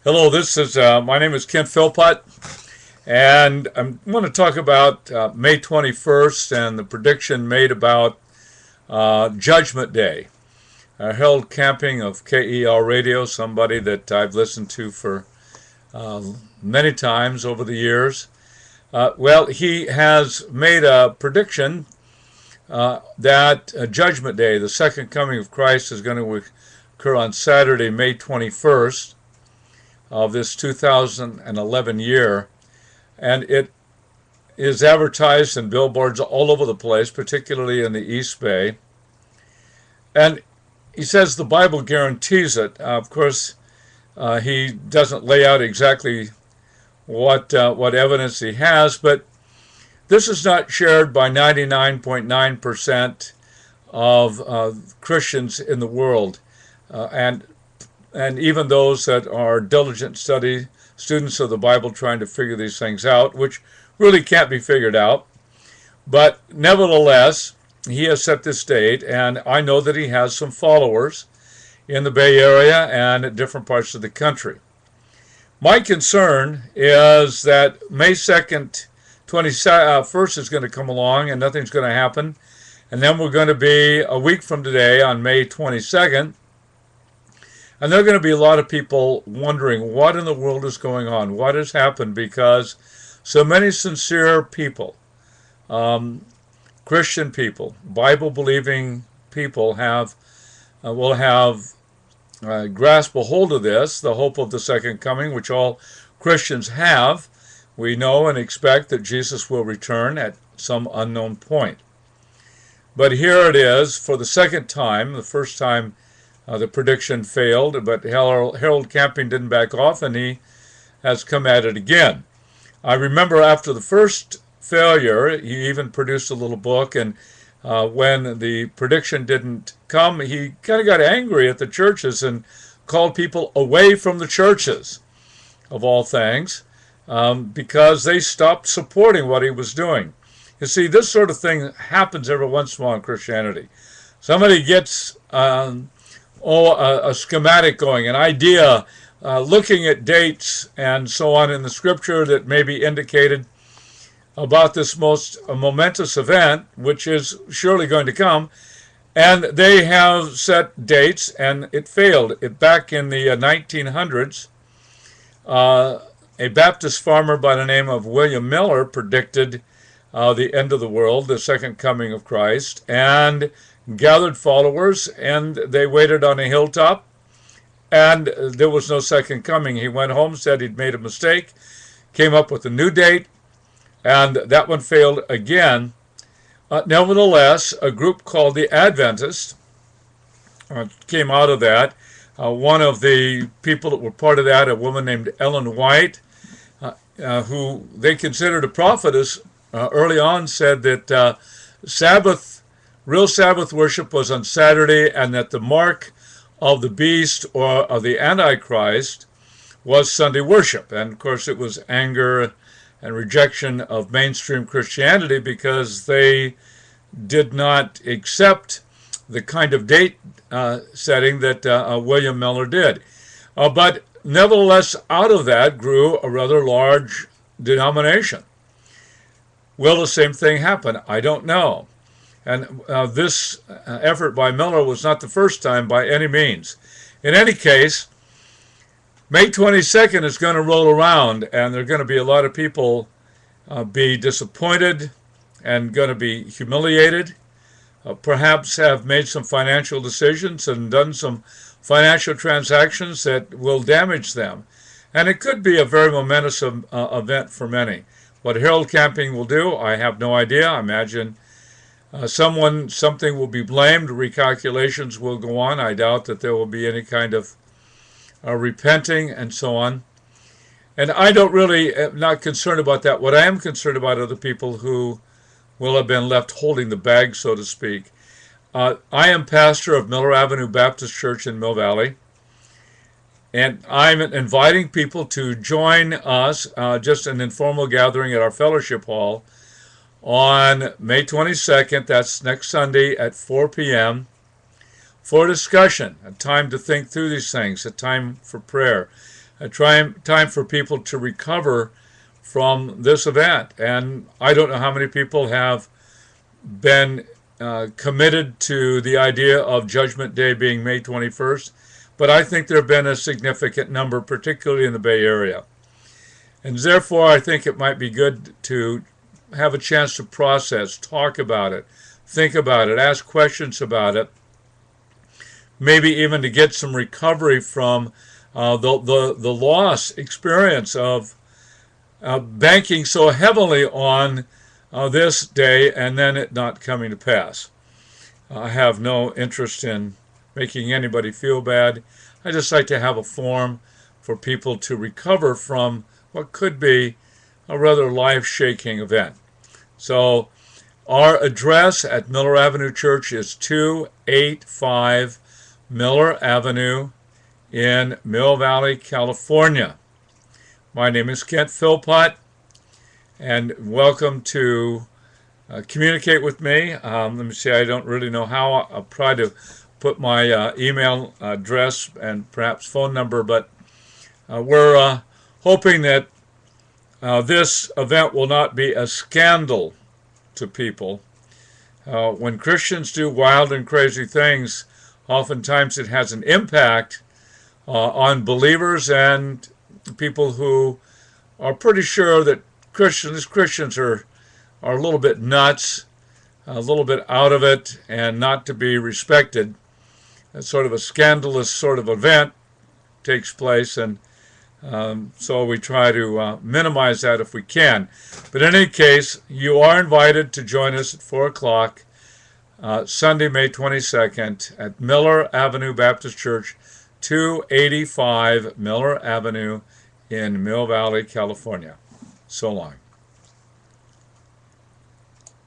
Hello, this is my name is Ken Philpot, and I'm going to talk about May 21st and the prediction made about Judgment Day. Harold Camping of KEL Radio, somebody that I've listened to for uh, many times over the years. Well, he has made a prediction that Judgment Day, the second coming of Christ, is going to occur on Saturday, May 21st of this 2011 year, and it is advertised in billboards all over the place, particularly in the East Bay. And he says the Bible guarantees it. Of course, he doesn't lay out exactly what evidence he has, but this is not shared by 99.9% of Christians in the world, and even those that are diligent students of the Bible trying to figure these things out, which really can't be figured out. But nevertheless, he has set this date, and I know that he has some followers in the Bay Area and at different parts of the country. My concern is that May 2nd, 21st is going to come along and nothing's going to happen. And then we're going to be a week from today on May 22nd. And there are going to be a lot of people wondering what in the world is going on, what has happened, because so many sincere people, Christian people, Bible-believing people will have grasp a hold of this, the hope of the second coming, which all Christians have. We know and expect that Jesus will return at some unknown point. But here it is for the second time. The first time the prediction failed, but Harold Camping didn't back off, and he has come at it again. I remember after the first failure, he even produced a little book, and when the prediction didn't come, he kind of got angry at the churches and called people away from the churches, of all things, because they stopped supporting what he was doing. You see, this sort of thing happens every once in a while in Christianity. Somebody gets a schematic going, an idea, looking at dates and so on in the scripture that may be indicated about this most momentous event, which is surely going to come, and they have set dates, and it failed. Back in the 1900s, a Baptist farmer by the name of William Miller predicted the end of the world, the second coming of Christ, and gathered followers, and they waited on a hilltop, and there was no second coming. He went home, said he'd made a mistake, came up with a new date, and that one failed again. Nevertheless, a group called the Adventists came out of that. One of the people that were part of that, a woman named Ellen White, who they considered a prophetess early on, said that real Sabbath worship was on Saturday, and that the mark of the beast or of the Antichrist was Sunday worship. And of course, it was anger and rejection of mainstream Christianity because they did not accept the kind of date setting that William Miller did. But nevertheless, out of that grew a rather large denomination. Will the same thing happen? I don't know. And this effort by Miller was not the first time by any means. In any case, May 22nd is going to roll around, and there are going to be a lot of people be disappointed and going to be humiliated, perhaps have made some financial decisions and done some financial transactions that will damage them. And it could be a very momentous event for many. What Harold Camping will do, I have no idea. I imagine something will be blamed, recalculations will go on. I doubt that there will be any kind of repenting and so on. And I don't really, am not concerned about that. What I am concerned about are the people who will have been left holding the bag, so to speak. I am pastor of Miller Avenue Baptist Church in Mill Valley, and I'm inviting people to join us, just an informal gathering at our fellowship hall on May 22nd, that's next Sunday at 4 p.m., for discussion, a time to think through these things, a time for prayer. a time for people to recover from this event. And I don't know how many people have been committed to the idea of Judgment Day being May 21st, but I think there have been a significant number, particularly in the Bay Area. And therefore, I think it might be good to have a chance to process, talk about it, think about it, ask questions about it, maybe even to get some recovery from the loss experience of banking so heavily on this day and then it not coming to pass. I have no interest in making anybody feel bad. I just like to have a forum for people to recover from what could be a rather life-shaking event. So our address at Miller Avenue Church is 285 Miller Avenue in Mill Valley, California. My name is Kent Philpot, and welcome to communicate with me. Let me see, I don't really know how. I'll try to put my email address and perhaps phone number, but we're hoping that this event will not be a scandal to people. When Christians do wild and crazy things, oftentimes it has an impact on believers and people who are pretty sure that Christians are a little bit nuts, a little bit out of it, and not to be respected. It's sort of a scandalous sort of event takes place, and so we try to minimize that if we can. But in any case, you are invited to join us at 4 o'clock Sunday, May 22nd at Miller Avenue Baptist Church, 285 Miller Avenue in Mill Valley, California. So long.